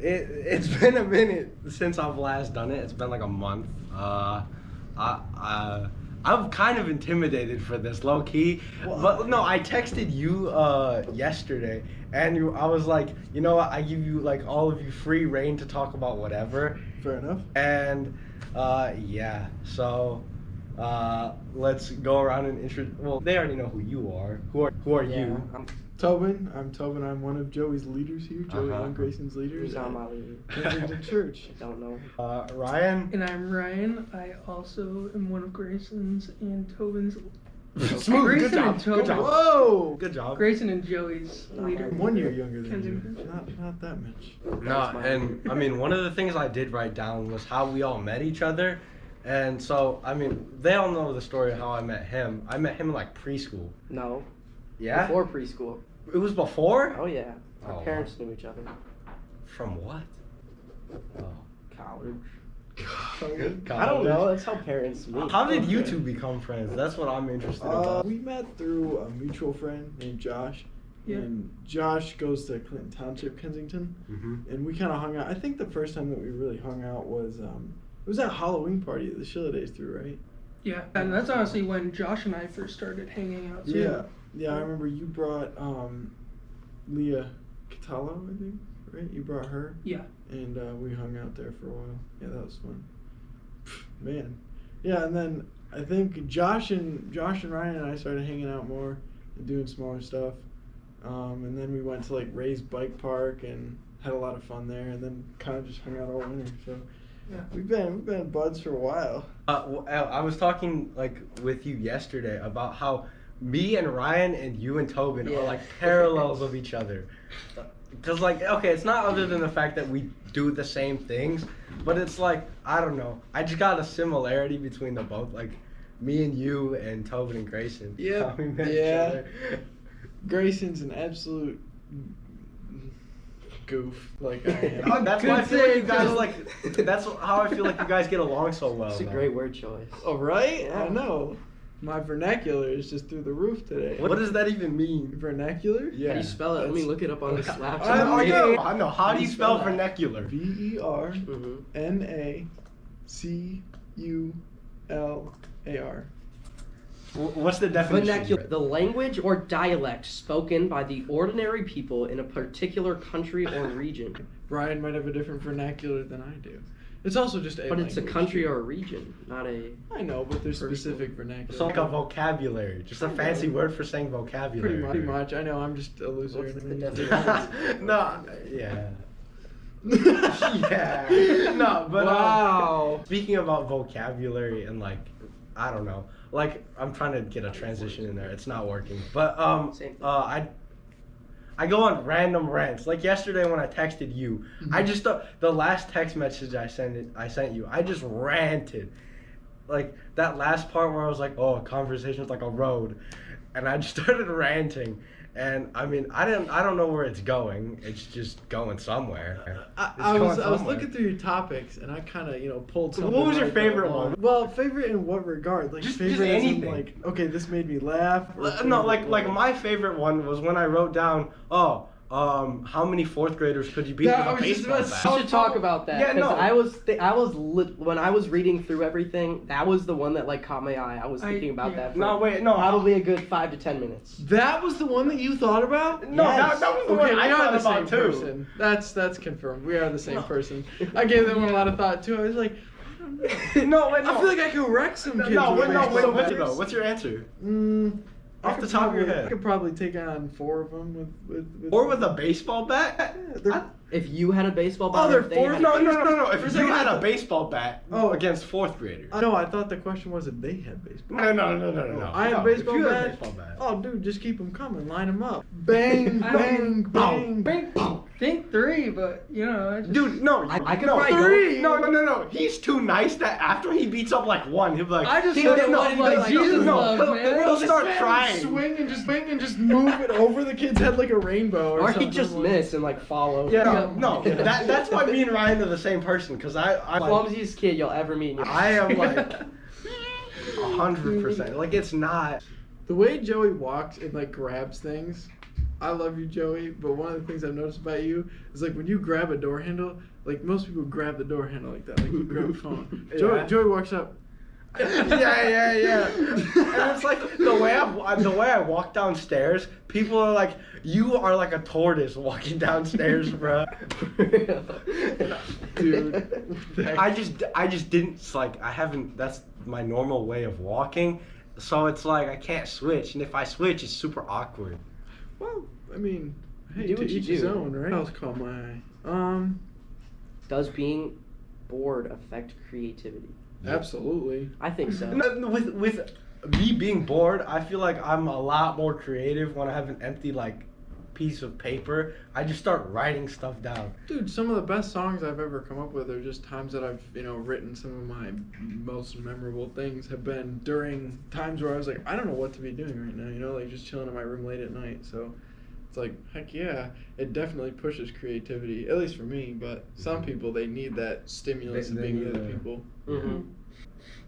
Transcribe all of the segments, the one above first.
It's been a minute since I've last done it. It's been like a month. I'm kind of intimidated for this, low key. But no, I texted you yesterday, and I was like, you know what? I give you like all of you free reign to talk about whatever. Fair enough. And yeah, so let's go around and introduce. Well, they already know who you are. Who are you? I'm Tobin. I'm one of Joey's leaders here. Joey and Grayson's leaders. Who's on my leader? Kensington Church. I don't know. Ryan. And I'm Ryan. I also am one of Grayson's and Tobin's. Smooth. Good Grayson job. and Tobin. Good job. Whoa! Good job. Grayson and Joey's leader. 1 year younger than Kensington. you. Not that much. No, and I mean, one of the things I did write down was how we all met each other. And so, I mean, they all know the story of how I met him. I met him in like preschool. No. Yeah? Before preschool. It was before? Oh yeah. Our Oh, parents knew each other. From what? Oh. College. College. I don't know. That's how parents meet. How did you two become friends? That's what I'm interested about. We met through a mutual friend named Josh. Yeah. And Josh goes to Clinton Township, Kensington. Mm-hmm. And we kind of hung out. I think the first time that we really hung out was it was that Halloween party that the Sheila Days threw, right? Yeah, and that's honestly when Josh and I first started hanging out too. Yeah. Yeah, I remember you brought Leah Catallo, I think, right? You brought her. Yeah. And we hung out there for a while. Yeah, that was fun. Man. Yeah, and then I think Josh and Ryan and I started hanging out more and doing smaller stuff. And then we went to like Ray's Bike Park and had a lot of fun there, and then kind of just hung out all winter. So Yeah. we've been buds for a while. I was talking like with you yesterday about how me and Ryan and you and Tobin are like parallels of each other. Cause like, okay, it's not other than the fact that we do the same things, but it's like, I don't know, I just got a similarity between the both, like me and you and Tobin and Grayson. Yeah. How we met each Yeah. other. Grayson's an absolute goof, like I am. That's why I feel like you guys like. That's how I feel like you guys get along so well. It's a now. great word choice. Oh, right? Yeah. I know. My vernacular is just through the roof today. What does that even mean? Vernacular? Yeah. How do you spell it? Let me look it up on the Snapchat. I know. How do you spell that? vernacular? VERNACULAR. What's the definition? Vernacular, the language or dialect spoken by the ordinary people in a particular country or region. Ryan might have a different vernacular than I do. It's also just a But it's a language. country or a region, not a... I know, but there's specific vernacular. It's like a vocabulary, just a fancy word for saying vocabulary. Pretty much. I know, I'm just a loser. What's the and- definition? No, yeah. Yeah. No, but Wow. speaking about vocabulary and like, I don't know, like I'm trying to get a transition in there. It's not working. But Same thing. I go on random rants. Like yesterday when I texted you, I just the last text message I sent you, I just ranted. Like that last part where I was like, "Oh, a conversation is like a road," and I just started ranting. And I mean, I don't know where it's going. It's just going somewhere. I was looking through your topics and I kind of pulled something. What was your like favorite that. one? Well, favorite in what regard? Like Just favorite as in, anything. like, okay, this made me laugh. or No, favorite, like my favorite one was when I wrote down, how many fourth graders could you beat That- I with a was just baseball about to bat? say- We should talk about that. Yeah, no. When I was reading through everything, that was the one that like caught my eye. I was thinking about that for No, wait, no. probably a good 5 to 10 minutes. That was the one that you thought about? No, Yes. that was the Okay, one we I are thought the same about too. person. That's confirmed. We are the same person. I gave them a lot of thought too. I was like, I don't know. No, wait, no. I feel like I could wreck some kids. No, with wait, no, baseball wait, bats. what's your answer? I Off could the top of your probably- head. I could probably take on 4 of them with Or with a baseball bat? Yeah, they're- If you had a baseball bat, Oh, they're if they fourth? had- No. If For a you second, had I a thought- baseball bat against fourth graders. No, I thought the question was if they had baseball. No. I had No, a baseball if you had a bat. baseball bat. Oh, dude, just keep them coming. Line them up. Bang, I bang, don't- bang. Think 3, but I just, Dude, no, I could no, probably go- 3. No. He's too nice that after he beats up like one, he'll be like, I just Think look of at what what he like does, Jesus no, love, he'll- man. he'll start crying. Swing and just move it over the kid's head like a rainbow or Or something. he'd just like- miss and like follow. Yeah, no, that's why me and Ryan are the same person, because I'm like, Clumsiest kid you'll ever meet in your life. I am like 100%. Like it's not. The way Joey walks and like grabs things I love you, Joey, but one of the things I've noticed about you is like when you grab a door handle, like most people grab the door handle like that, like you grab a phone. Yeah. Joey walks up. yeah. And it's like the way I walk downstairs, people are like, "You are like a tortoise walking downstairs, bro." Dude. I just didn't it's like I haven't. That's my normal way of walking, so it's like I can't switch, and if I switch, it's super awkward. Well, I mean, hey, Do to what you each his do. own, right? What else caught my eye? Does being bored affect creativity? Absolutely. I think so. With me being bored, I feel like I'm a lot more creative when I have an empty like piece of paper. I just start writing stuff down. Dude, some of the best songs I've ever come up with are just times that I've, written some of my most memorable things have been during times where I was like, I don't know what to be doing right now, like just chilling in my room late at night. So it's like, heck yeah, it definitely pushes creativity, at least for me, but some people, they need that stimulus of They being need with other a- people. Mm-hmm.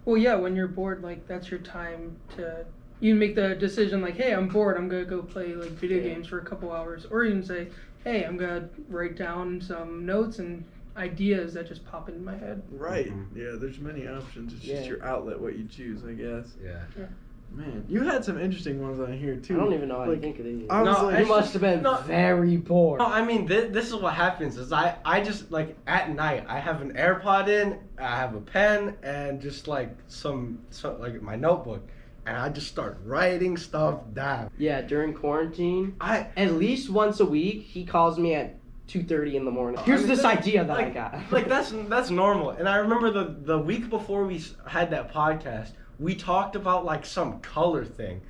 Well, yeah, when you're bored, like that's your time to. You make the decision like, hey, I'm bored. I'm gonna go play like video Yeah. games for a couple hours, or you can say, hey, I'm gonna write down some notes and ideas that just pop into my head. Right. Mhm. Yeah, there's many options. It's Yeah. just your outlet, what you choose, I guess. Yeah. Man, you had some interesting ones on here, too. I don't even know how to Like, think of these. I was No, like, You must have been No. very bored. No, I mean this is what happens is I just like at night I have an AirPod in, I have a pen and just like some like my notebook, and I just start writing stuff down. Yeah, during quarantine, I at least once a week, he calls me at 2:30 in the morning. Here's this idea that I got. like that's normal. And I remember the week before we had that podcast, we talked about like some color thing.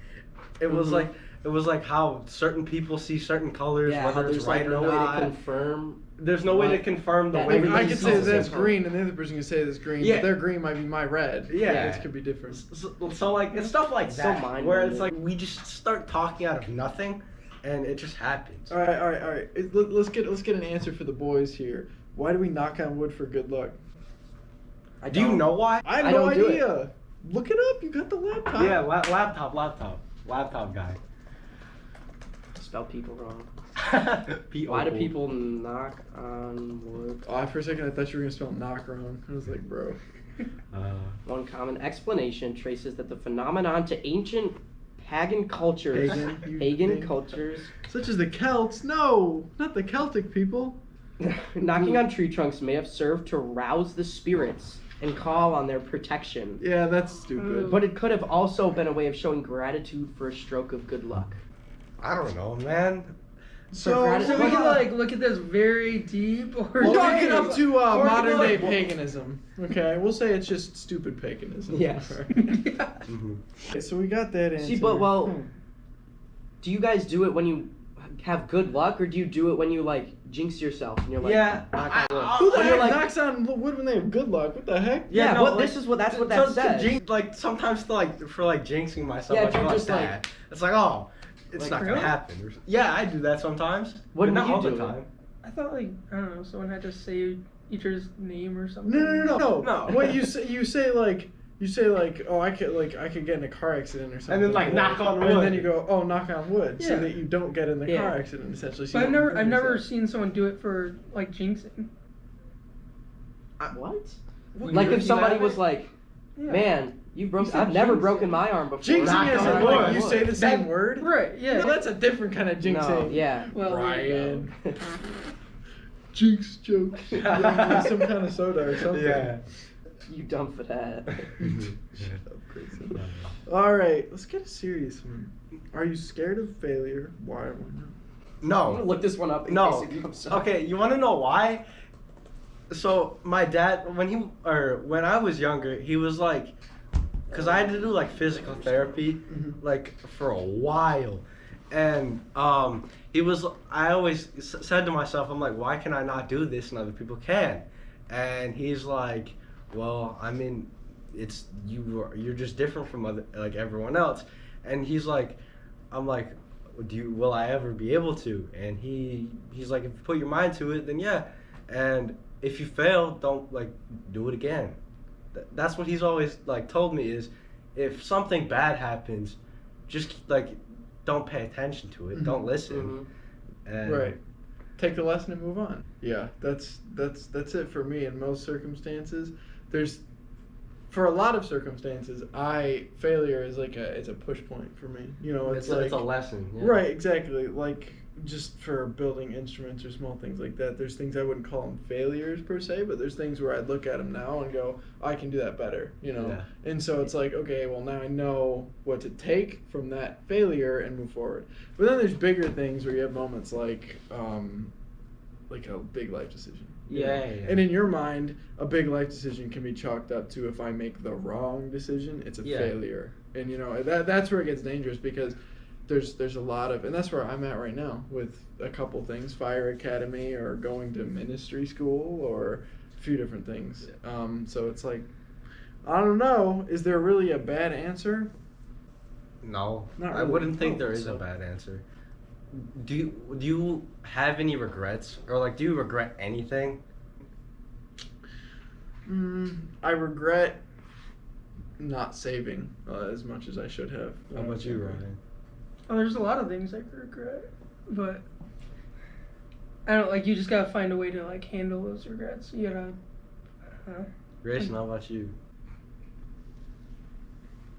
It was Mhm. like how certain people see certain colors, Yeah, how whether it's there's right like no or way not. to confirm. There's no way to Like, confirm the that way Like, we I everybody could see say sees the that's same color. green, and the other person can say that's green, Yeah. but their green might be my red. Yeah. It could be different. So like it's stuff like So that where it's mind-blowing. like we just start talking out of nothing, and it just happens. All right. Let's get an answer for the boys here. Why do we knock on wood for good luck? Do you know why? I have I no don't do it. idea. Look it up. You got the laptop. Yeah, laptop guy. Spell people wrong. P-O-O. Why do people knock on wood? Oh, for a second I thought you were gonna spell knock wrong. I was like, bro. One common explanation traces that the phenomenon to ancient pagan cultures. Pagan, you Pagan think? cultures. Such as the Celts? No, not the Celtic people. Knocking on tree trunks may have served to rouse the spirits and call on their protection. Yeah, that's stupid. But it could have also been a way of showing gratitude for a stroke of good luck. I don't know, man. So, gratitude- So we can like look at this very deep, or we'll Well, talk it up to or modern day like- paganism. Okay, we'll say it's just stupid paganism. Yes. yeah. Okay, so we got that answer. See, but well, Hmm. do you guys do it when you have good luck, or do you do it when you like jinx yourself and you're like, Yeah, knock on wood? Who the When you're heck like- knocks on wood when they have good luck? What the heck? Yeah, no, but like, this is what that's what to- that to says. jinx- like sometimes for jinxing myself. Yeah, I if you're feel just, like like- that. It's like, oh, it's Like, not really? gonna happen. Yeah, I do that sometimes. What but do not you all the do? time. I thought like I don't know, someone had to say each other's name or something. No. No. What you say like, oh, I could get in a car accident or something. And then, like, knock on wood. And then you go, oh, knock on wood, so Yeah. that you don't get in the Yeah. car accident, essentially. So But you I've don't never hurt I've never yourself. seen someone do it for like jinxing. What? Well, Like you- if you somebody have was it? like, Yeah. man, you've broken. You said I've never jinxing. broken my arm before. Jinxing Knock is on like wood. you say the same That- word. Right, yeah. No, that's a different kind of jinxing. No, yeah. Well, Ryan. Jinx joke. Like some kind of soda or something. Yeah. You dumb for that. All right, let's get a serious one. Are you scared of failure? Why or why not? I'm gonna No. look this one up in No. case it comes up. Okay, you want to know why? So my dad, when I was younger, he was like, because I had to do like physical therapy, like for a while, and I always said to myself, I'm like, why can I not do this and other people can? And he's like, well, I mean, you're just different from everyone else, and he's like, I'm like, will I ever be able to? And he's like, if you put your mind to it, then yeah. And if you fail, don't do it again. That's what he's always told me is, if something bad happens, just don't don't pay attention to it. Don't listen. And Right. Take the lesson and move on. Yeah, that's it for me in most circumstances. For a lot of circumstances, failure is it's a push point for me. You know, it's a lesson. Yeah. Right, exactly. Like just for building instruments or small things like that. There's things I wouldn't call them failures per se, but there's things where I'd look at them now and go, I can do that better. You know, and so it's like, okay, well now I know what to take from that failure and move forward. But then there's bigger things where you have moments like a big life decision. Yeah. And in your mind, a big life decision can be chalked up to if I make the wrong decision, it's a failure. And you know, that's where it gets dangerous because there's a lot of, and that's where I'm at right now with a couple things, fire academy or going to ministry school or a few different things. So it's like, I don't know, is there really a bad answer? No, Not I really. wouldn't think there is a bad answer. Do you have any regrets, or like do you regret anything? I regret not saving as much as I should have. How about you, Ryan? Oh, there's a lot of things I regret, but I don't like. You just gotta find a way to like handle those regrets. You gotta. Grayson, how about you?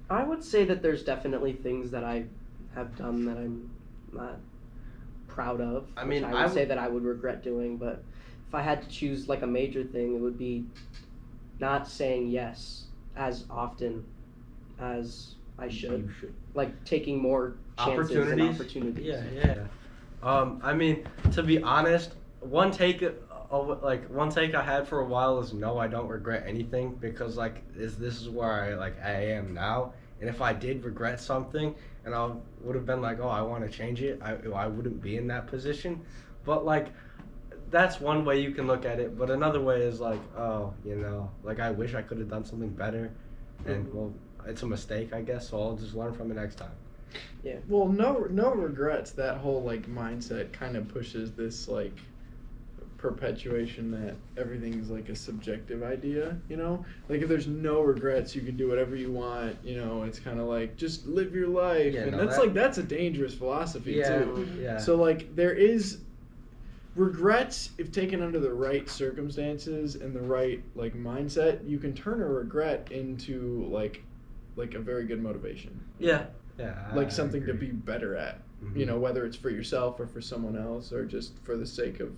I would say that there's definitely things that I have done that I'm not proud of. I mean, I would say that I would regret doing, but if I had to choose like a major thing, it would be not saying yes as often as I should. You should. Like taking more chances and opportunities. Yeah. I mean, to be honest, one take I had for a while is no, I don't regret anything because this is where I am now. And if I did regret something, and I would have been like, oh, I want to change it, I wouldn't be in that position. But that's one way you can look at it. But another way is oh, you know, I wish I could have done something better, and well, it's a mistake, I guess. So I'll just learn from it next time. Yeah. Well, no regrets. That whole mindset kind of pushes this perpetuation that everything is a subjective idea, you know? If there's no regrets, you can do whatever you want, you know? It's kind of just live your life. Yeah, and no, that's a dangerous philosophy too. Yeah. So there is regrets, if taken under the right circumstances and the right mindset, you can turn a regret into a very good motivation. Yeah. Something to be better at. Mm-hmm. You know, whether it's for yourself or for someone else or just for the sake of,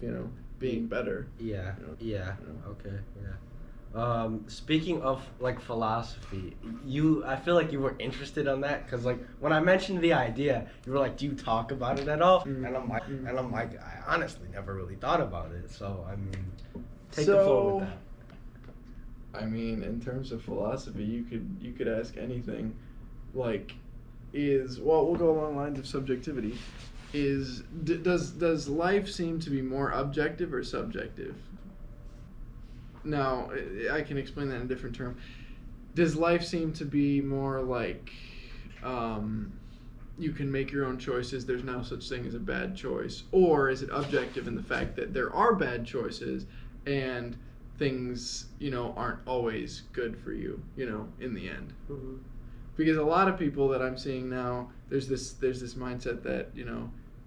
being better. Yeah. You know? Yeah. Okay. Yeah. Speaking of philosophy, I feel like you were interested on that because when I mentioned the idea, you were like, "Do you talk about it at all?" Mm-hmm. And I'm like, I honestly never really thought about it. So I mean, take the floor with that. I mean, in terms of philosophy, you could ask anything, we'll go along the lines of subjectivity. Does life seem to be more objective or subjective? Now, I can explain that in a different term. Does life seem to be more you can make your own choices, there's no such thing as a bad choice? Or is it objective in the fact that there are bad choices and things, aren't always good for you, in the end? Mm-hmm. Because a lot of people that I'm seeing now, there's this mindset that,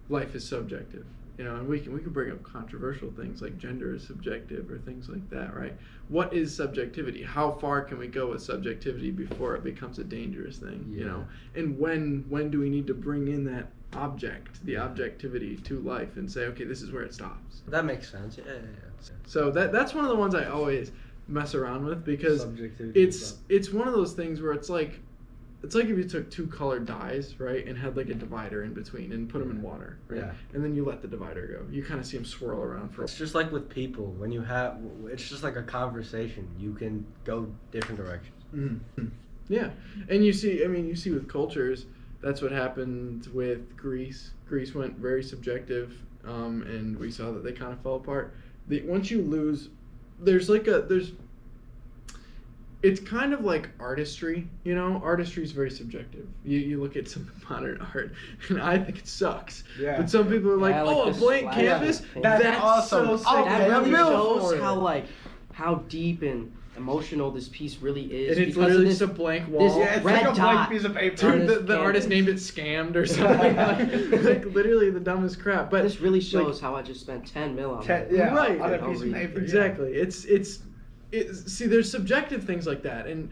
life is subjective, and we can bring up controversial things like gender is subjective or things like that, right? What is subjectivity? How far can we go with subjectivity before it becomes a dangerous thing, And when do we need to bring in that the objectivity to life and say, okay, this is where it stops? That makes sense. Yeah. So that's one of the ones I always mess around with because it's one of those things where it's like if you took two colored dyes, right, and had a divider in between and put them in water, right? Yeah. And then you let the divider go. You kind of see them swirl around for. It's just like with people when it's just like a conversation. You can go different directions. Mm-hmm. Yeah, and you see with cultures, that's what happened with Greece. Greece went very subjective, and we saw that they kind of fell apart. Once you lose, it's kind of like artistry, Artistry is very subjective. You look at some modern art, and I think it sucks. Yeah. But some people are like, a blank canvas? That's awesome. So sick. That really shows how deep and emotional this piece really is. And it's because literally of just a blank wall. this Yeah, it's red like a dot. blank piece of paper. Dude, this the artist named it Scammed or something. like literally the dumbest crap. But This really shows how I just spent 10 mil on it. Yeah, Right. on a No piece of reason. paper. Exactly. It's see, there's subjective things like that, and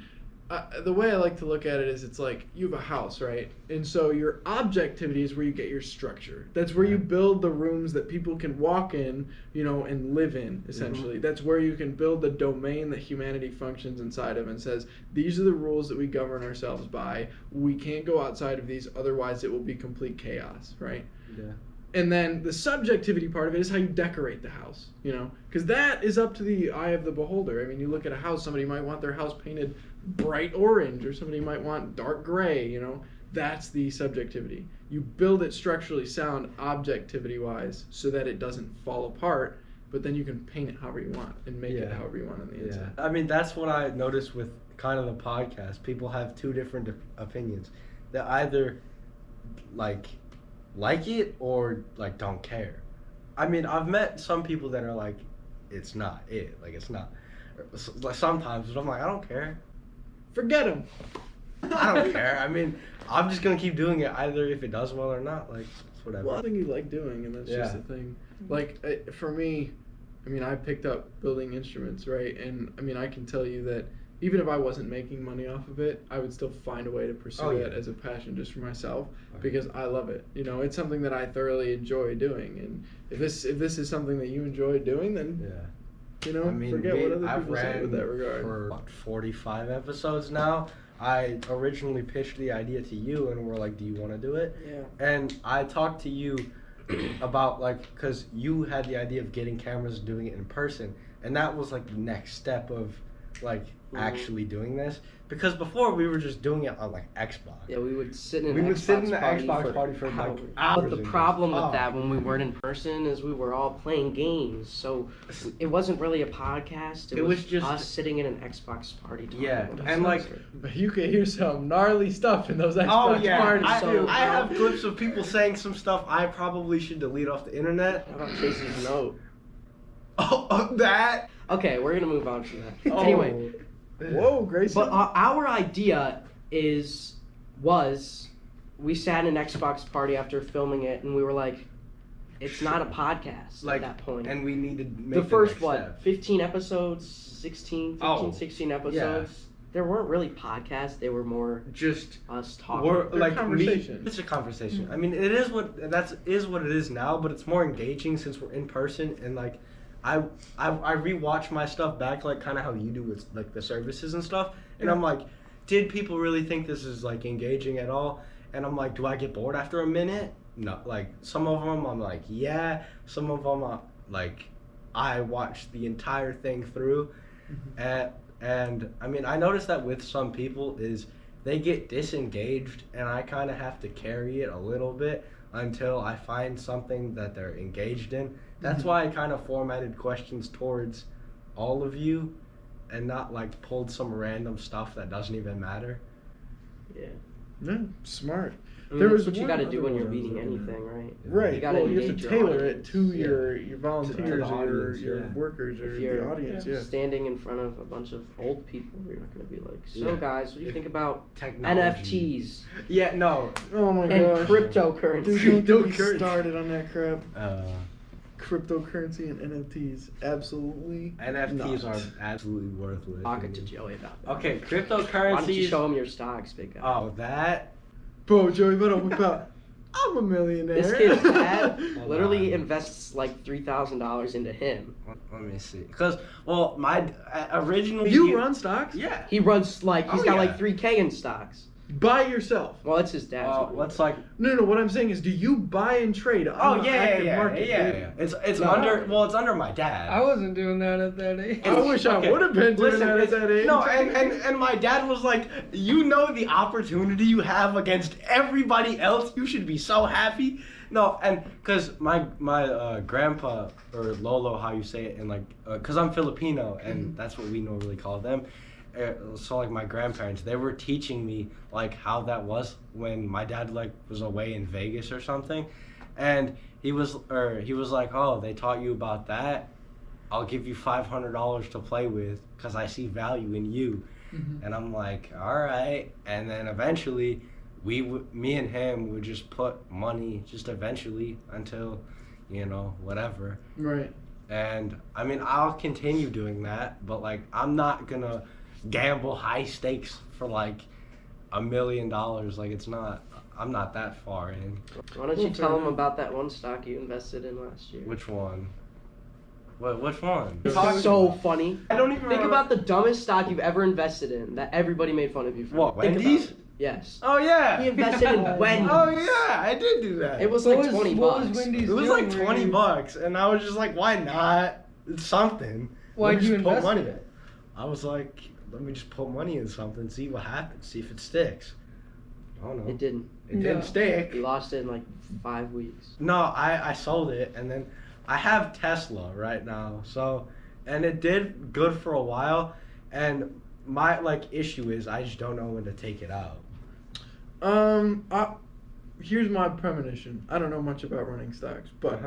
the way I like to look at it is, it's like you have a house, right? And so your objectivity is where you get your structure. That's where you build the rooms that people can walk in, and live in, essentially. That's where you can build the domain that humanity functions inside of and says, these are the rules that we govern ourselves by. We can't go outside of these, otherwise it will be complete chaos, right? Yeah. And then the subjectivity part of it is how you decorate the house, because that is up to the eye of the beholder. I mean, you look at a house, somebody might want their house painted bright orange, or somebody might want dark gray, That's the subjectivity. You build it structurally sound, objectivity-wise, so that it doesn't fall apart, but then you can paint it however you want and make it however you want on the inside. I mean, that's what I noticed with kind of the podcast. People have two different opinions. They either like it or like don't care. I mean, I've met some people that are like, it's not it, like it's not. Like sometimes, but I'm like, I don't care. Forget them. I don't care. I mean, I'm just gonna keep doing it either if it does well or not. Like, it's whatever. Well, I think you like doing, and that's just the thing. Like for me, I mean, I picked up building instruments, right? And I mean, I can tell you that even if I wasn't making money off of it, I would still find a way to pursue it as a passion just for myself, because I love it. It's something that I thoroughly enjoy doing, and if this is something that you enjoy doing, then I mean, forget what other people say with that regard. For what, 45 episodes now. I originally pitched the idea to you, and we're like, "Do you want to do it?" Yeah. And I talked to you about because you had the idea of getting cameras, and doing it in person, and that was like the next step of actually doing this, because before we were just doing it on Xbox. Yeah, we would sit in We an would sit in the Xbox Xbox party for hours. hours. But the and problem just with that talk. when we weren't in person is we were all playing games, so it wasn't really a podcast. It was just us sitting in an Xbox party talking. Yeah, about and stuff. But you could hear some gnarly stuff in those Xbox parties. I have clips of people saying some stuff I probably should delete off the internet. How about Chase's note? That. Okay, we're gonna move on from that. Anyway. Whoa, Grayson. But our idea was we sat in an Xbox party after filming it, and we were like, it's not a podcast at that point. And we need to make the first, next step. 15 episodes, 16 episodes, Yeah. there weren't really podcasts, they were more Just us talking. We're like conversation. It's a conversation. I mean, it is what it is now, but it's more engaging since we're in person, and I rewatch my stuff back kind of how you do with the services and stuff, and I'm like, did people really think this is engaging at all? And I'm like, do I get bored after a minute? No. Some of them I'm like, yeah. Some of them I watched the entire thing through, and I mean, I noticed that with some people is they get disengaged, and I kind of have to carry it a little bit until I find something that they're engaged in. That's why I kind of formatted questions towards all of you and not pulled some random stuff that doesn't even matter. Yeah. Yeah, smart. I mean, There that's was what you one got to other do when one you're I was reading looking at. anything, right? Right. You got to You have engage to your tailor audience. it to your volunteers To or the audience, your workers or If the you're audience. standing in front of a bunch of old people, you're not going to be like, so Yeah. guys, what do you think about Technology. NFTs Yeah, no. Oh my and gosh. cryptocurrency? Dude, don't get me started on that crap. Cryptocurrency and NFTs, absolutely. NFTs not. are absolutely worthless. Talking to Joey about that. Okay, Why don't you cryptocurrencies. show him your stocks, big guy? Oh, that. Bro, Joey, but whip out. I'm a millionaire. This kid's dad Hold literally on. invests $3,000 into him. Let me see. Because, well, my originally. You run stocks? Yeah. He runs he's Oh, got yeah. $3K in stocks. By yourself. Well, it's his dad's. money. What's No, what I'm saying is, do you buy and trade on the active market? yeah. It's No. it's under my dad. I wasn't doing that at that age. I wish I would have been doing Listen, that at that age. No, and my dad was like, you know the opportunity you have against everybody else. You should be so happy. No, and because my grandpa, or Lolo, how you say it, and because I'm Filipino, and that's what we normally call them. So my grandparents, they were teaching me how that was when my dad was away in Vegas or something, and he was like, oh, they taught you about that. I'll give you $500 to play with because I see value in you. Mhm. And I'm like, all right. And then eventually, me and him would just put money just eventually until, whatever. Right. And I mean, I'll continue doing that, but like, I'm not gonna gamble high stakes for like $1 million. Like, I'm not that far in. Why don't you tell them about that one stock you invested in last year? Which one? Which one? It's so funny. I don't even Think remember. about the dumbest stock you've ever invested in that everybody made fun of you for. What, Think about Wendy's? it. Yes. Oh yeah. He invested in Wendy's. Oh yeah, I did do that. It was What like was- 20 what was bucks. Wendy's It was like doing, $20, and I was just like, why not? It's something. Why'd Let me you just put invest money in it? I was like, let me just put money in something, see what happens, see if it sticks. I don't know. It didn't. It didn't No. stick. He lost it in like 5 weeks. No, I sold it, and then I have Tesla right now, so, and it did good for a while, and my issue is I just don't know when to take it out. Here's my premonition. I don't know much about running stocks, but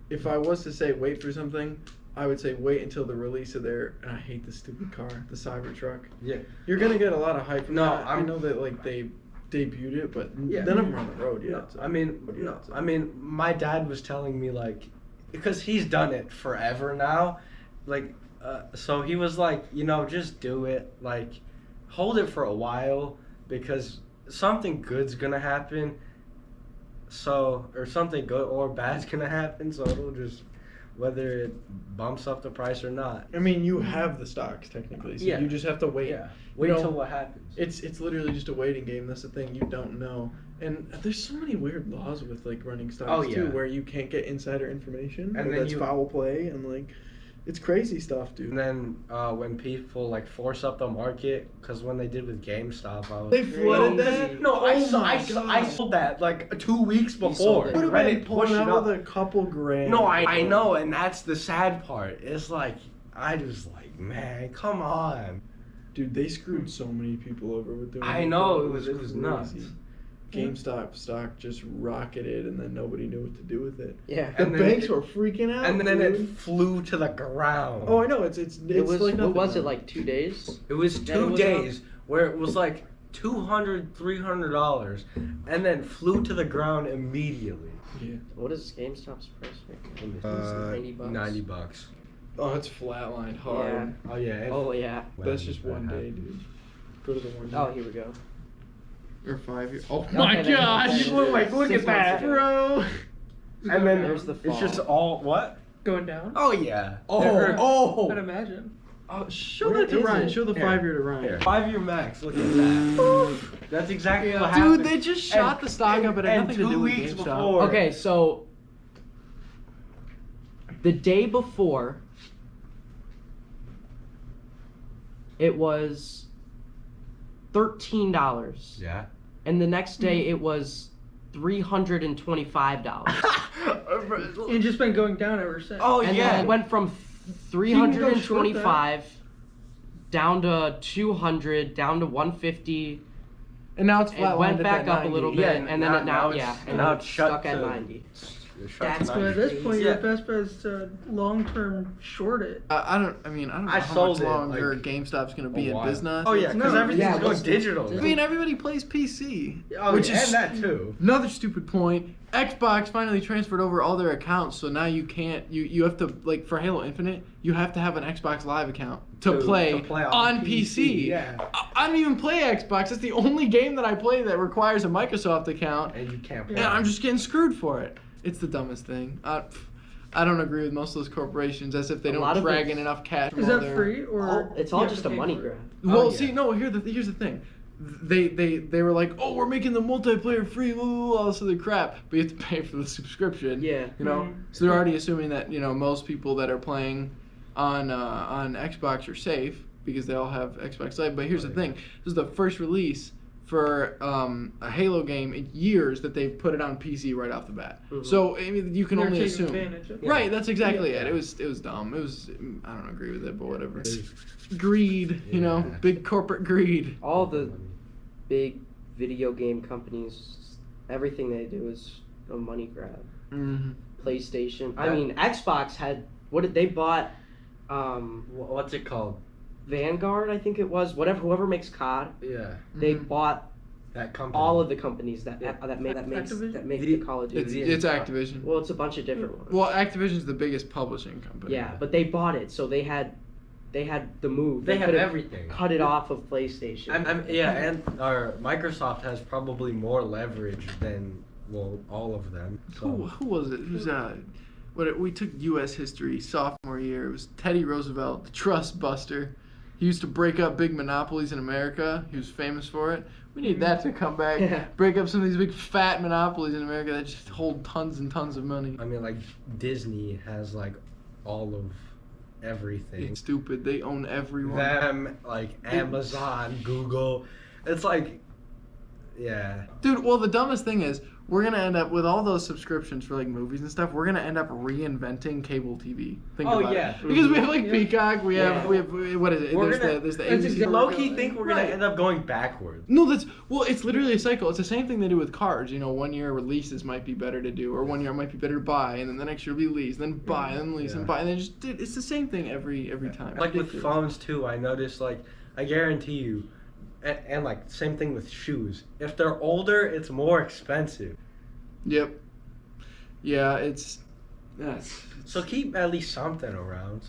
if I was to say wait for something, I would say wait until the release of and I hate this stupid car, the Cybertruck. Yeah. You're gonna get a lot of hype from No, that. I I'm- know that they debuted it, but Yeah. none of them are on the road yet. No, so I mean, what do you have to say? I mean, my dad was telling me because he's done it forever now, so he was like, just do it, hold it for a while because something good's gonna happen. Or something good or bad's gonna happen. So it'll just whether it bumps up the price or not. I mean, you have the stocks technically, so Yeah. you just have to wait. Yeah. Wait know, till what happens. It's literally just a waiting game. That's the thing, you don't know. And there's so many weird laws with running stocks Oh, too, yeah. where you can't get insider information, And or then that's foul play, and it's crazy stuff, dude. And then when people force up the market, because when they did with Gamestop, I was They flooded Crazy. that. No, I Oh my I God. sold that 2 weeks sold before. it. Would have Reddit been pulling pushed it out up. with a couple grand. No, I know, and that's the sad part. It's I just man, come on. Dude, they screwed so many people over with doing I it. know, It it was crazy. nuts. GameStop stock just rocketed, and then nobody knew what to do with it. Yeah. The And then banks it- were freaking out. And then it dude. flew to the ground. Oh, I know. It's It was, like what nothing was it, now. 2 days? It was Then 2 it was days where it was $200, $300, and then flew to the ground immediately. Yeah. What is GameStop's price right now? $90. $90. Oh, it's flatlined hard. Oh yeah. Oh, yeah. That's just one day, dude. Go to the one day. Oh, here we go. Or 5 years. Oh Okay, my then- gosh! Look at 6 months that. ago. Bro! And then There's the it's just fall. all what? Going down? Oh yeah. I'd imagine. Show Where that to is Ryan. it? Show the Here. 5 year to Ryan. Here. 5-year max. Look at that. That's exactly what Dude, happened. they just shot the stock up. It had and nothing to 2 do with weeks GameStop. before. Okay, so the day before, it was $13, Yeah. and the next day it was $325. It's just been going down ever since. Oh And yeah. then it went from You can go short 325 down to 200, down to 150. And now it's It flatlined went at back that up a 90. little bit, Yeah, and then now- it now now yeah, it's- and now it's it's shut stuck at to- 90. That's But at this point, Yeah. your best bet is to long-term short it. I don't know I how sold much it, longer like, GameStop's going to be a in while. business. Oh yeah, because No, everything's yeah, going what's- digital. I mean, everybody plays PC. Oh, which yeah, is and that too. another stupid point. Xbox finally transferred over all their accounts, so now you can't. You have to, for Halo Infinite, you have to have an Xbox Live account to play on PC. Yeah. I don't even play Xbox. That's the only game that I play that requires a Microsoft account, And you can't play. and I'm just getting screwed for it. It's the dumbest thing. I don't agree with most of those corporations, as if they A don't lot of drag it's- in enough cash. from Is all that their- free or? It's you all have just to a pay money for it? grab. Well, Oh, see, yeah. no. Here's the thing. They were like, oh, we're making the multiplayer free, all this other crap, but you have to pay for the subscription. Yeah. You know, Mhm. so they're already assuming that most people that are playing on Xbox are safe because they all have Xbox Live. But here's the thing: this is the first release for a Halo game in years that they've put it on PC right off the bat. Mhm. So I mean, you can They're only taking assume. advantage of it. Yeah. Right, that's exactly Yeah. it. It was dumb. I don't agree with it, but whatever. Greed, Yeah. big corporate greed. All the big video game companies, everything they do is a money grab. Mm-hmm. PlayStation. I Yeah. mean, Xbox had what did they bought? What's it called? Vanguard, I think it was. Whoever makes COD, Yeah, they Mhm. bought that company. all of the companies that Yeah. that make Activision? the Call of It's, Duty. it's Activision. Well, it's a bunch of different ones. Well, Activision's the biggest publishing company. Yeah, but they bought it, so they had the move. They have could've everything. Cut it off of PlayStation. And Microsoft has probably more leverage than all of them. So. Who was it? Who's we took U.S. history sophomore year. It was Teddy Roosevelt, the trust buster. He used to break up big monopolies in America. He was famous for it. We need that to come back. Yeah. Break up some of these big fat monopolies in America that just hold tons and tons of money. I mean, like Disney has like all of everything. It's stupid. They own everyone. Them, like Amazon, Google. It's like, yeah. Dude, well, the dumbest thing is, we're going to end up with all those subscriptions for like movies and stuff. We're going to end up reinventing cable TV. Think Oh, about yeah. it. Because we have like Yeah. Peacock, we have Yeah. what is it? We're There's the it's ABC. Low-key think we're Right. gonna end up going backwards. No, it's literally a cycle. It's the same thing they do with cars. You know, 1 year releases might be better to do, or 1 year might be better to buy, and then the next year will be lease, then buy, and then lease, and Yeah. buy, and then it's the same thing every time. Like with Ridiculous. phones too, I noticed like I guarantee you, and like same thing with shoes. If they're older, it's more expensive. Yep. Yeah, it's So keep at least something around.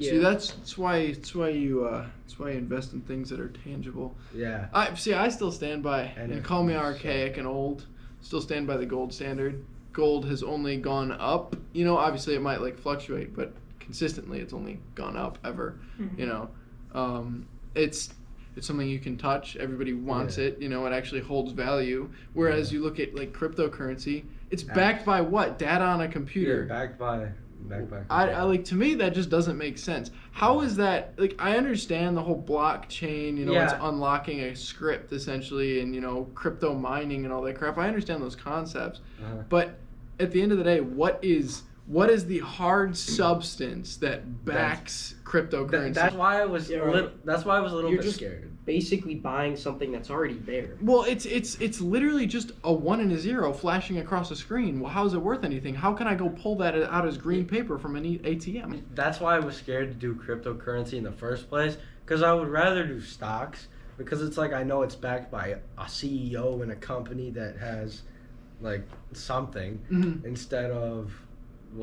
See, that's why you invest in things that are tangible. Yeah. I still stand by, and call me archaic and old, still stand by the gold standard. Gold has only gone up. You know, obviously it might like fluctuate, but consistently it's only gone up ever. Mhm. You know, it's something you can touch. Everybody wants it. You know, it actually holds value. Whereas you look at like cryptocurrency, it's backed by what? Data on a computer. Yeah, backed by. I like, to me that just doesn't make sense. How is that, like, I understand the whole blockchain, you know, it's Yeah. unlocking a script essentially, and you know, crypto mining and all that crap. I understand those concepts, but at the end of the day, what is the hard substance that backs cryptocurrency? That's why I was that's why I was a little You're bit just scared. basically buying something that's already there. Well, it's literally just a 1 and a 0 flashing across the screen. Well, how is it worth anything? How can I go pull that out as green paper from an ATM? That's why I was scared to do cryptocurrency in the first place, because I would rather do stocks, because it's like I know it's backed by a CEO in a company that has like something Mhm. instead of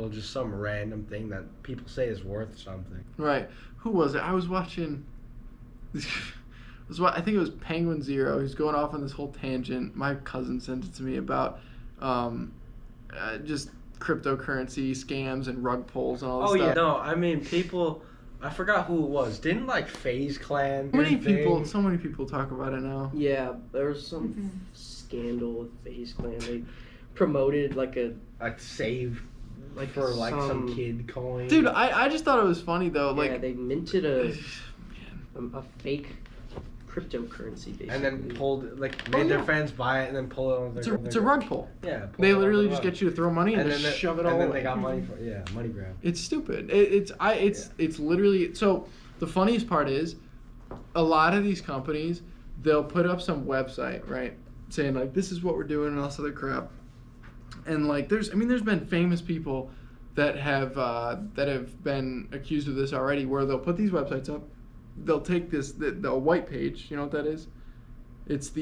just some random thing that people say is worth something. Right. Who was it? I was watching. I think it was Penguin Zero. He's going off on this whole tangent. My cousin sent it to me about just cryptocurrency scams and rug pulls and all this Oh stuff. yeah, no, I mean people. I forgot who it was. Didn't like FaZe Clan? So many people talk about it now. Yeah, there was some scandal with FaZe Clan. They promoted like save like for like some kid coin. Dude, I just thought it was funny though. Yeah, Like they minted a fake cryptocurrency basically. And then made their fans buy it and then pull it on their. it's a rug pull. Yeah. pull They it on literally the just rug. get you to throw money and then shove it all And then away. they got money for money grab. It's stupid. It's literally, so the funniest part is a lot of these companies, they'll put up some website, right, saying like this is what we're doing and all this other crap, and like there's been famous people that have been accused of this already, where they'll put these websites up, they'll take the white page, you know what that is? It's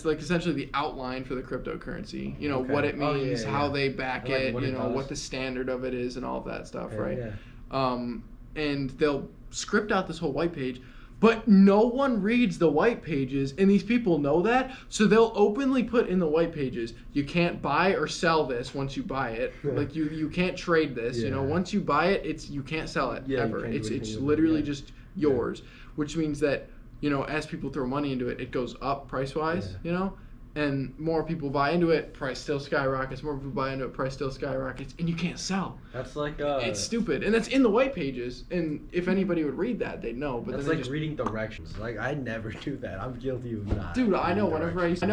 like essentially the outline for the cryptocurrency. You know, Okay. what it means, how they back Like it, what you it know, does. what the standard of it is and all of that stuff, right? Yeah. And they'll script out this whole white page, but no one reads the white pages, and these people know that, so they'll openly put in the white pages, you can't buy or sell this once you buy it. Like you can't trade this, you know, Yeah. once you buy it, you can't sell it Yeah, you ever. can't do It's anything with it, literally yeah. just yours, which means that, you know, as people throw money into it, it goes up price-wise, you know? And more people buy into it, price still skyrockets. More people buy into it, price still skyrockets. And you can't sell. That's like It's stupid. And that's in the white pages. And if anybody would read that, they'd know. But that's then like reading directions. Like I never do that. I'm guilty of not. dude, I know. reading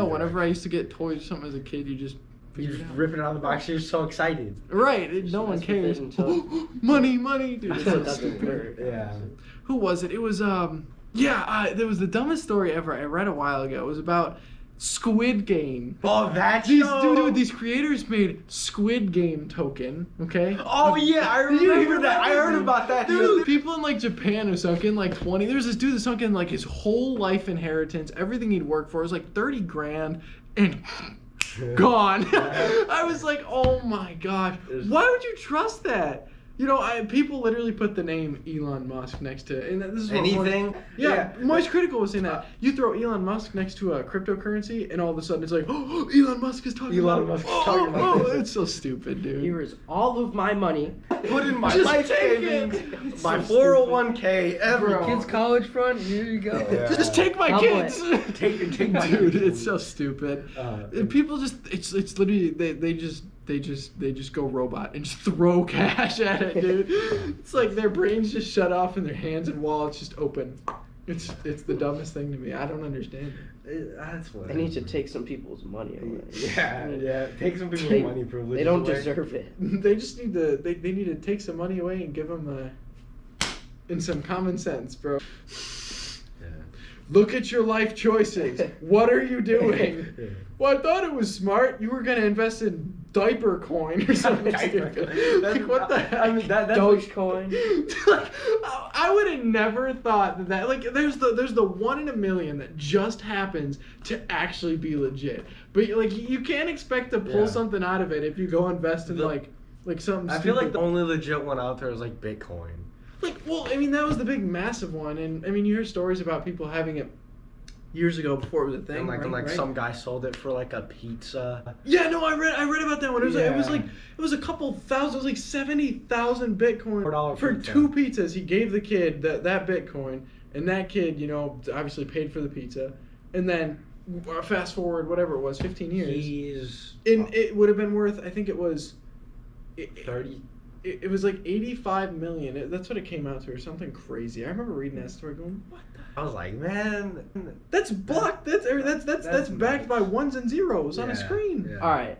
Whenever I used to get toys or something as a kid, you just You just rip it out of the box. You're so excited. right. No one That's what cares. they until- money, dude. It's Until so it doesn't stupid. work. Yeah. Who was it? It was there was the dumbest story ever. I read a while ago. It was about Squid Game. Oh, that These show. dude, these creators made Squid Game token, okay? Oh yeah, I You remember that. I heard about that. Dude, people in like Japan who sunk in like 20. There's this dude that sunk in like his whole life inheritance, everything he'd worked for was like 30 grand and gone. I was like, oh my gosh, why would you trust that? You know, people literally put the name Elon Musk next to it. And this is what Anything? Moist Critical was saying that. You throw Elon Musk next to a cryptocurrency, and all of a sudden it's like, oh, Elon Musk is talking about it. It's so stupid, dude. Here is all of my money. Put in my Just life take savings, it. my So 401k, everything. Kids' college fund. Here you go. Yeah. Just take my Double kids. Take my Dude, kids. it's so stupid. And people just, it's literally, they just go robot and just throw cash at it, dude. It's like their brains just shut off and their hands and wallets just open. It's the dumbest thing to me. I don't understand it. That's what. They need to take some people's money away. Yeah. Take some people's They- money privileges. They don't away. deserve it. They just need to, they need to take some money away and give them in some common sense, bro. Yeah. Look at your life choices. What are you doing? Yeah. Well, I thought it was smart. You were gonna invest in diaper coin or something Diaper stupid. coin. Like what the heck? I mean, that's Dogecoin. Like, I would have never thought that like there's the 1 in a million that just happens to actually be legit. But like you can't expect to pull Yeah. something out of it if you go invest in like something. I feel like stupid. the only legit one out there is like Bitcoin. Like, well, I mean, that was the big, massive one, and I mean, you hear stories about people having it years ago before it was a thing. And right? some guy sold it for like a pizza. Yeah, no, I read about that one. It was a couple thousand. It was like 70,000 Bitcoin $4 for pizza. 2 pizzas. He gave the kid that Bitcoin, and that kid, you know, obviously paid for the pizza, and then fast forward whatever it was, 15 years, and it would have been worth. I think it was 30. It was like 85 million. That's what it came out to, or something crazy. I remember reading that story, going, "What the?" I was like, man. That's blocked. That's backed by ones and zeros on a screen. Yeah. All right.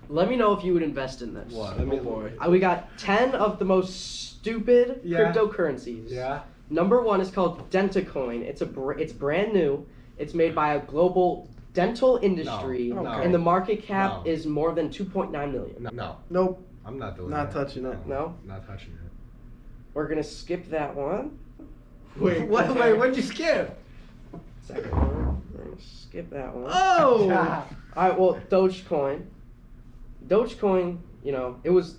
Let me know if you would invest in this. What? Oh boy. We got 10 of the most stupid Yeah. cryptocurrencies. Yeah. Number 1 is called Dogecoin. It's brand new. It's made by a global dental industry, No. and the market cap No. is more than 2.9 million. No. Nope. I'm not doing Not that. touching it. No? Not touching it. We're gonna skip that one. Wait. Wait, what'd you skip? Second one. We're gonna skip that one. Oh. All right. Well, Dogecoin. Dogecoin. You know, it was.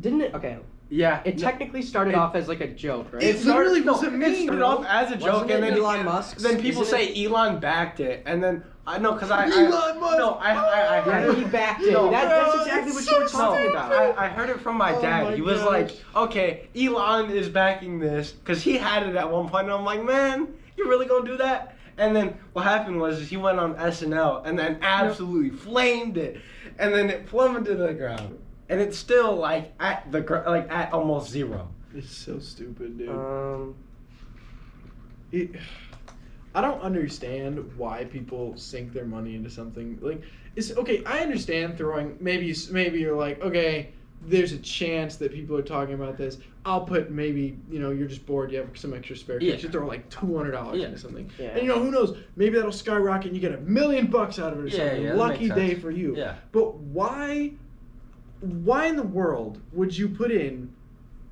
Didn't it? Okay. Yeah. It technically started off as like a joke, right? It literally was a It meme, started bro. off as a joke, Wasn't and it then Elon Musk's? Then people Isn't say Elon backed it, and then I know because I Elon Musk! No, I heard Yeah, it. he backed it. No, That's bro, exactly that's what you were so talking stupid. about. I heard it from my Oh dad. my He was gosh. like, okay, Elon is backing this because he had it at one point, and I'm like, man, you really gonna do that? And then what happened was he went on SNL and then absolutely flamed it, and then it plummeted to the ground, and it's still like at almost zero. It's so stupid, dude. I don't understand why people sink their money into something like it's okay. I understand throwing maybe you're like, okay, there's a chance that people are talking about this. I'll put maybe, you know, you're just bored, you have some extra spare cash, you throw like $200 into something, Yeah. and you know, who knows, maybe that'll skyrocket and you get $1 million out of it or something. that Lucky makes day sense. for you. Yeah. But why in the world would you put in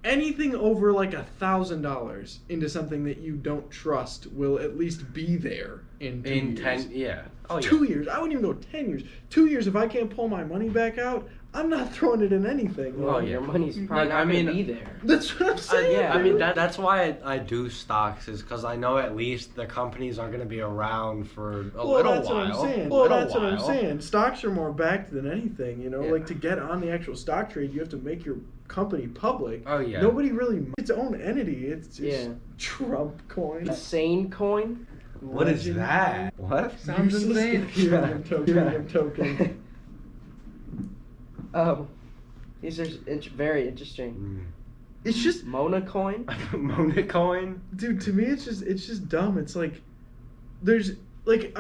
anything over like $1,000 into something that you don't trust will at least be there in 2 years? Yeah. Oh, 2 years. I wouldn't even go 10 years. 2 years, if I can't pull my money back out, I'm not throwing it in anything. Well, Oh, yeah. your money's probably not I mean, gonna be there. That's what I'm saying. Yeah, I mean dude. that's why I do stocks is because I know at least the companies are going to be around for a Well, little that's while. what I'm saying. Little That's what I'm while. saying. Stocks are more backed than anything, you know? Yeah. Like, to get on the actual stock trade, you have to make your company public. Oh yeah. Nobody really its own entity. It's Yeah. Trump coin. Insane coin. What is that? What? Sounds Useless insane. Ethereum token. Oh, these are very interesting. It's just, Mona coin. Mona coin. dude, to me it's just dumb. It's like there's like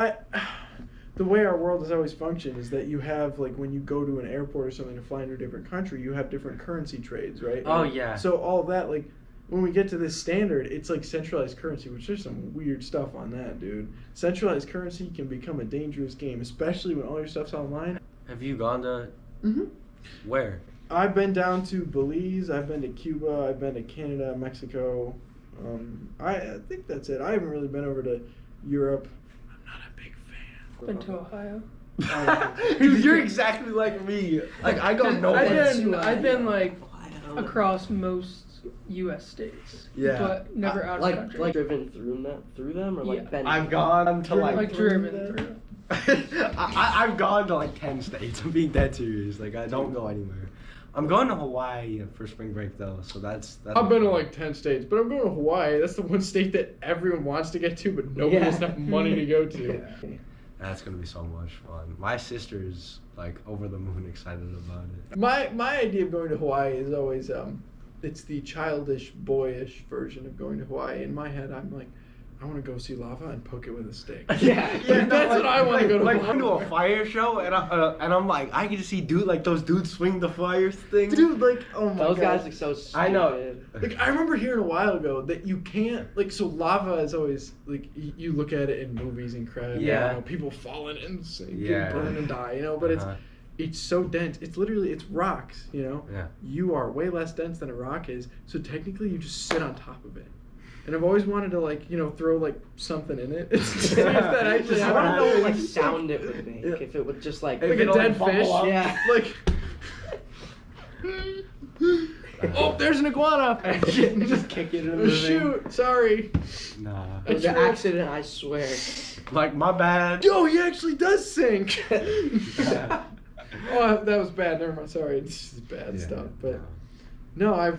the way our world has always functioned is that you have, like, when you go to an airport or something to fly into a different country, you have different currency trades, right? Oh, yeah. So all of that, like, when we get to this standard, it's like centralized currency, which there's some weird stuff on that, dude. Centralized currency can become a dangerous game, especially when all your stuff's online. Have you gone to Mm-hmm. where? I've been down to Belize, I've been to Cuba, I've been to Canada, Mexico. I think that's it. I haven't really been over to Europe. I'm not a big fan. Been to Ohio. Dude, you're exactly like me. Like I go nowhere. I've been like across most U.S. states. Yeah. But never out of like, country. Like driven through them, or like Yeah. been. I've gone to like driven through. I've gone to like 10 states. I'm being dead serious. Like I don't go anywhere. I'm going to Hawaii for spring break though, so that's. I've been to like 10 states, but I'm going to Hawaii. That's the one state that everyone wants to get to, but nobody has enough money to go to. Yeah. That's gonna be so much fun. My sister's like over the moon excited about it. My idea of going to Hawaii is always it's the childish, boyish version of going to Hawaii. In my head, I'm like, I want to go see lava and poke it with a stick. Yeah. That's what I want to go to. Like Hawaii. I'm to a fire show and I'm like I can just see those dudes swing the fire thing. Dude, like, oh my Those god. guys look so stupid. I know. Like, I remember hearing a while ago that you can't, like, so lava is always, like, you look at it in movies and crap. Yeah. You know, people falling and Yeah. get burned and die, you know, but it's so dense. It's literally, it's rocks, you know? Yeah. You are way less dense than a rock is, so technically you just sit on top of it. And I've always wanted to, like, you know, throw, like, something in it. It's just that actually I want to know what like happens. sound it would make if it would just like. If Like a it'll, dead like, fish. bubble up. Yeah. Like, oh, there's an iguana. Just kick it in the Shoot, sorry. Nah. It's an accident, I swear. Like my bad. Yo, he actually does sink. Oh, that was bad. Never mind. Sorry, this is bad stuff. But no, I've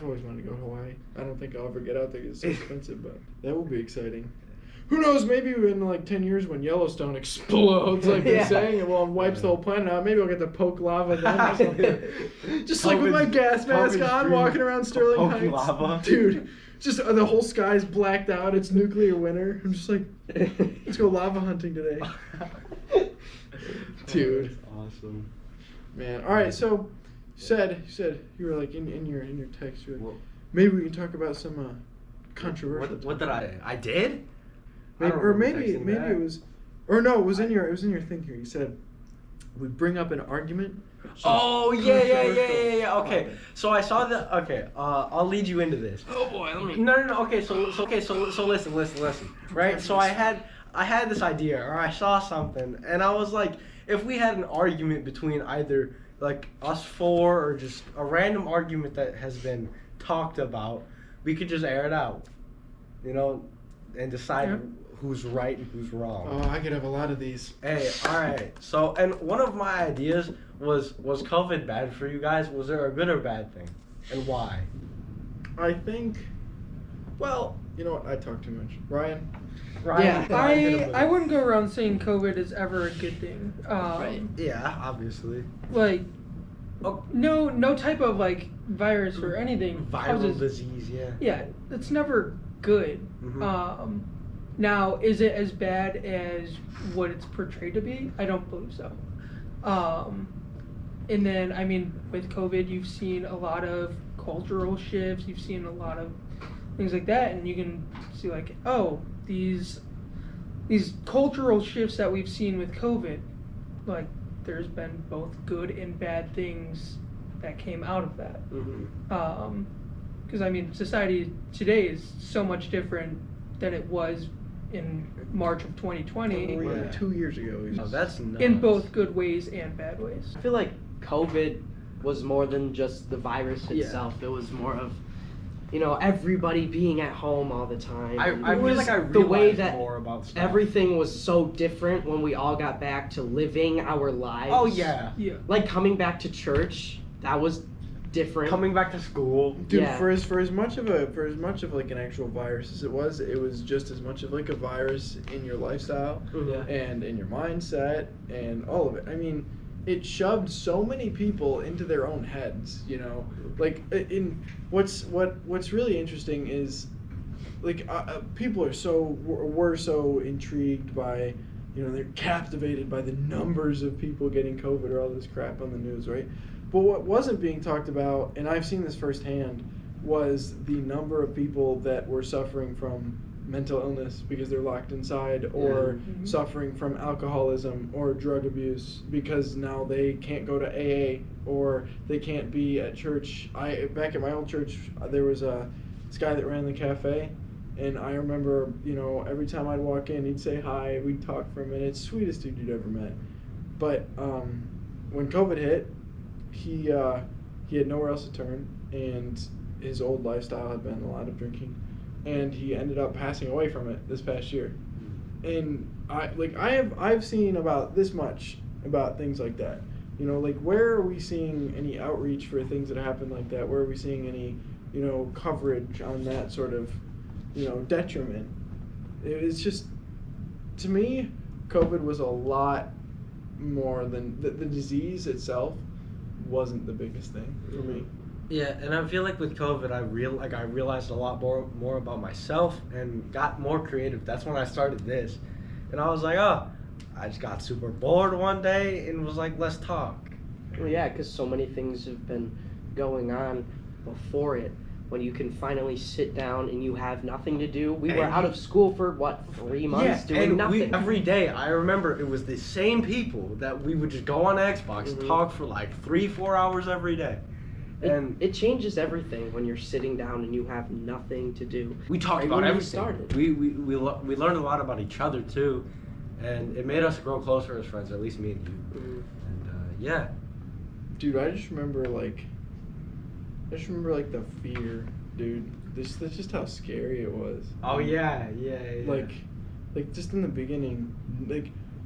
always wanted to go to Hawaii. I don't think I'll ever get out there because it's so expensive, but that will be exciting. Who knows? Maybe in like 10 years when Yellowstone explodes, like they're saying, and wipes the whole planet out, maybe I'll get to poke lava then or something. Just like with my gas mask on, walking around Sterling Heights. Lava. Dude, just the whole sky's blacked out. It's nuclear winter. I'm just like, let's go lava hunting today. Dude. That's awesome. Man. All right, so you said you were like in your text, you were like, maybe we can talk about some controversial. What did I did? Maybe, I don't or remember maybe texting maybe back. it was, or no, it was in your thing here. You said we bring up an argument. Oh yeah. Okay, so I saw the. Okay, I'll lead you into this. Oh boy, let me. No. Okay, so listen. Right. So I had this idea, or I saw something, and I was like, if we had an argument between either like us four or just a random argument that has been talked about, we could just air it out, you know, and decide who's right and who's wrong. Oh, I could have a lot of these. Hey, all right. So, and one of my ideas was COVID bad for you guys? Was there a good or bad thing, and why? I think. Well, you know what? I talk too much. Ryan. Yeah. I wouldn't go around saying COVID is ever a good thing. Right. Yeah, obviously. Like, Oh. no type of like virus or anything Viral causes. disease, yeah. Yeah, it's never good. Mhm. Now, is it as bad as what it's portrayed to be? I don't believe so. And then, I mean, with COVID, you've seen a lot of cultural shifts. You've seen a lot of things like that, and you can see like, oh, these cultural shifts that we've seen with COVID, like there's been both good and bad things that came out of that. Because I mean, society today is so much different than it was in March of 2020. Oh, yeah. 2 years ago. Oh, that's nuts. In both good ways and bad ways. I feel like COVID was more than just the virus Yeah. itself. It was more of, you know, everybody being at home all the time. I It feel was like I the way realized that more about stuff. everything was so different when we all got back to living our lives. Oh yeah. Yeah. Like coming back to church, that was different. Coming back to school. Dude, Yeah. for as much of like an actual virus as it was just as much of like a virus in your lifestyle Yeah. and in your mindset and all of it. I mean, it shoved so many people into their own heads, you know. Like in what's really interesting is like people were so intrigued by, you know, they're captivated by the numbers of people getting COVID or all this crap on the news, right? But what wasn't being talked about, and I've seen this firsthand, was the number of people that were suffering from mental illness because they're locked inside, or suffering from alcoholism or drug abuse because now they can't go to AA or they can't be at church. Back at my old church, there was this guy that ran the cafe, and I remember, every time I'd walk in, he'd say hi, we'd talk for a minute, sweetest dude you'd ever met. But when COVID hit, he had nowhere else to turn, and his old lifestyle had been a lot of drinking, and he ended up passing away from it this past year. And I've seen about this much about things like that. Where are we seeing any outreach for things that happen like that? Where are we seeing any, coverage on that sort of, detriment? It's just, to me, COVID was a lot more than the disease itself wasn't the biggest thing for me. Yeah, and I feel like with COVID, I realized a lot more about myself and got more creative. That's when I started this, and I was like, I just got super bored one day and was like, let's talk. Well, yeah, because so many things have been going on before it. When you can finally sit down and you have nothing to do. We were out of school for 3 months doing nothing. Every day, I remember it was the same people that we would just go on Xbox and talk for like 3-4 hours every day. And it changes everything when you're sitting down and you have nothing to do. We talked about everything. We learned a lot about each other too, and it made us grow closer as friends. At least me and you. And yeah, dude, I just remember the fear, dude. That's just how scary it was. Oh yeah. Like just in the beginning,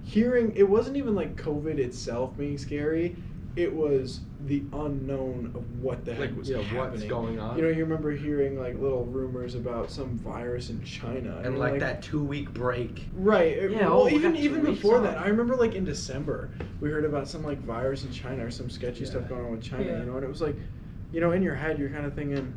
hearing, it wasn't even like COVID itself being scary. It was the unknown of what the heck was happening. What's going on. You remember hearing little rumors about some virus in China. And that 2-week break. Right. Yeah, well, even before that, I remember in December, we heard about some virus in China or some sketchy stuff going on with China, and it was in your head, you're kind of thinking,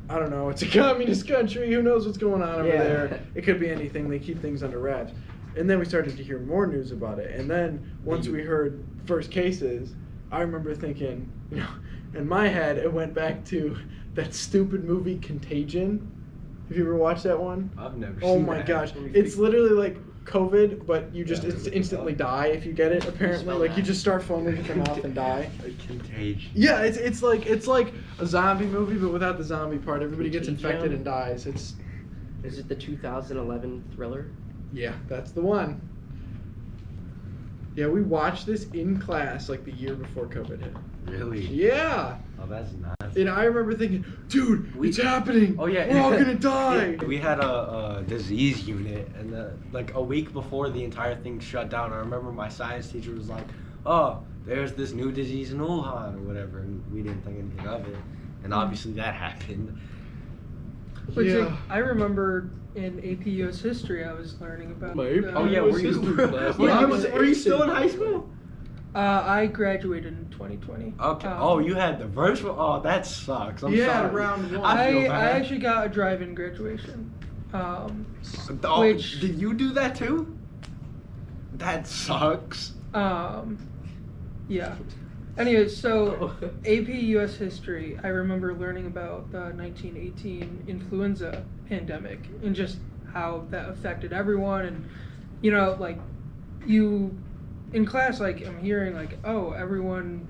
I don't know, it's a communist country, who knows what's going on over there. It could be anything, they keep things under wraps. And then we started to hear more news about it. And then once we heard first cases, I remember thinking, in my head, it went back to that stupid movie Contagion. Have you ever watched that one? I've never seen that. Oh my gosh. It's literally like COVID, but you just instantly die if you get it, apparently. You just start foaming at the mouth and die. Contagion. Yeah, it's like a zombie movie, but without the zombie part. Everybody gets infected and dies. Is it the 2011 thriller? Yeah, that's the one. Yeah, we watched this in class the year before COVID hit. Really? Yeah. Oh, that's nuts. And I remember thinking, dude, it's happening. Oh yeah. We're all gonna die. We had a disease unit, and a week before the entire thing shut down, I remember my science teacher was like, "Oh, there's this new disease in Wuhan or whatever," and we didn't think anything of it. And obviously that happened. I remember in AP US history, I was learning about. Were you still in high school? I graduated in 2020. Okay. You had the virtual. Oh, that sucks. I'm sorry. Yeah, round one. I actually got a drive-in graduation. Did you do that too? That sucks. Yeah. Anyway, so AP US history, I remember learning about the 1918 influenza pandemic and just how that affected everyone. And, in class, I'm hearing everyone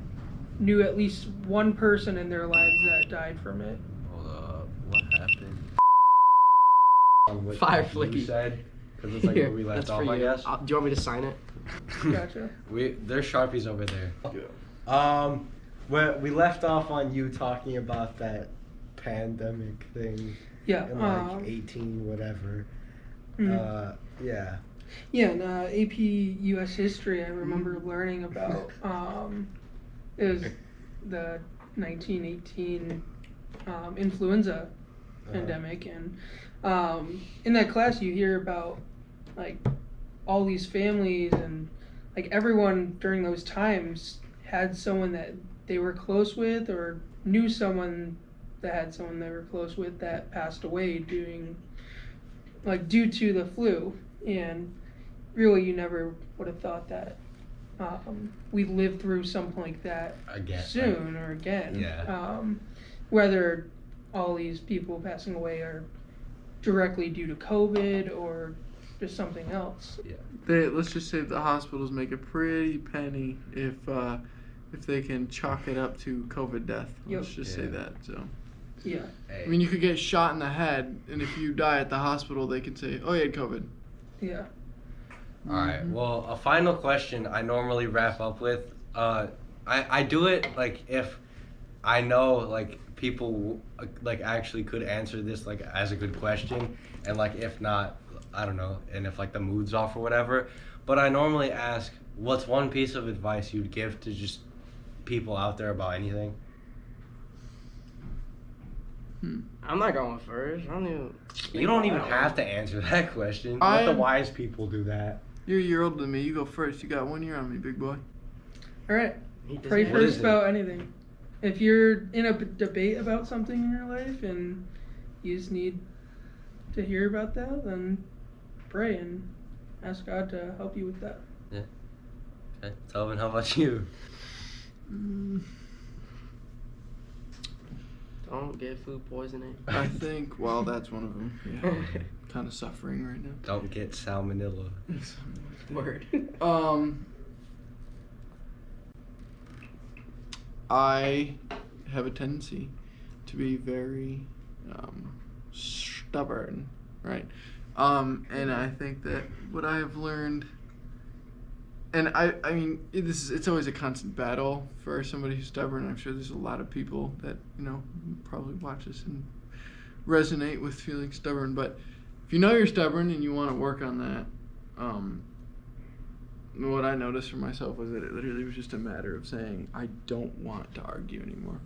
knew at least one person in their lives that died from it. Hold up, what happened? Fire You flicky. said, because it's where we left off, I guess. Do you want me to sign it? Gotcha. There's Sharpies over there. We left off on you talking about that pandemic thing. Yeah. In 18 whatever. Yeah. Yeah, in AP US history, I remember learning about it was the 1918 influenza pandemic, and in that class you hear about all these families and everyone during those times had someone that they were close with or knew someone that had someone they were close with that passed away due to the flu. And really, you never would have thought that we'd live through something like that again. soon or again. Yeah. Whether all these people passing away are directly due to COVID or just something else. Let's just say the hospitals make a pretty penny if they can chalk it up to COVID death. Let's just say that. So. Yeah. Hey. I mean, you could get shot in the head, and if you die at the hospital, they can say, "Oh, you had COVID." Yeah. All right. Well, a final question I normally wrap up with. I do it like if I know like people like actually could answer this like as a good question, and like if not, I don't know, and if like the mood's off or whatever. But I normally ask, what's one piece of advice you'd give to just people out there about anything? I'm not going first. I don't even. You don't even have to answer that question. Let the wise people do that. You're a year older than me. You go first. You got 1 year on me, big boy. All right. Pray first about anything. If you're in a debate about something in your life and you just need to hear about that, then pray and ask God to help you with that. Yeah. Okay. Tobin, how about you? Don't get food poisoning. I think, well, that's one of them. Yeah. Kind of suffering right now. Don't get salmonella. Word. I have a tendency to be very stubborn, right? And I think that what I have learned, and I mean, it's always a constant battle for somebody who's stubborn. I'm sure there's a lot of people that, probably watch this and resonate with feeling stubborn. But if you know you're stubborn and you want to work on that, what I noticed for myself was that it literally was just a matter of saying, I don't want to argue anymore.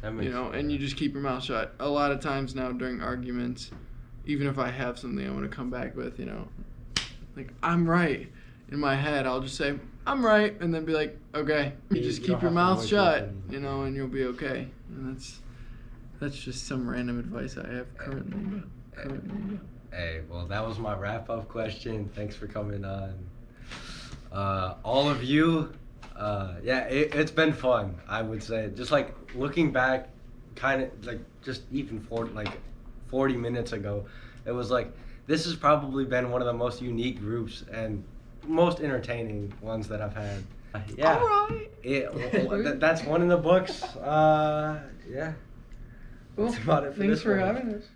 And you just keep your mouth shut. A lot of times now during arguments, even if I have something I want to come back with, like, I'm right. In my head, I'll just say, I'm right, and then be like, okay, you just keep your mouth shut, and you'll be okay. And that's just some random advice I have currently. Hey, well, that was my wrap-up question. Thanks for coming on. All of you, it's been fun, I would say. Just like looking back, kind of like just even 40 minutes ago, it was like, this has probably been one of the most unique groups and most entertaining ones that I've had. Yeah. All right. That's one in the books. Yeah. Cool. That's about it for Thanks this for one. having us.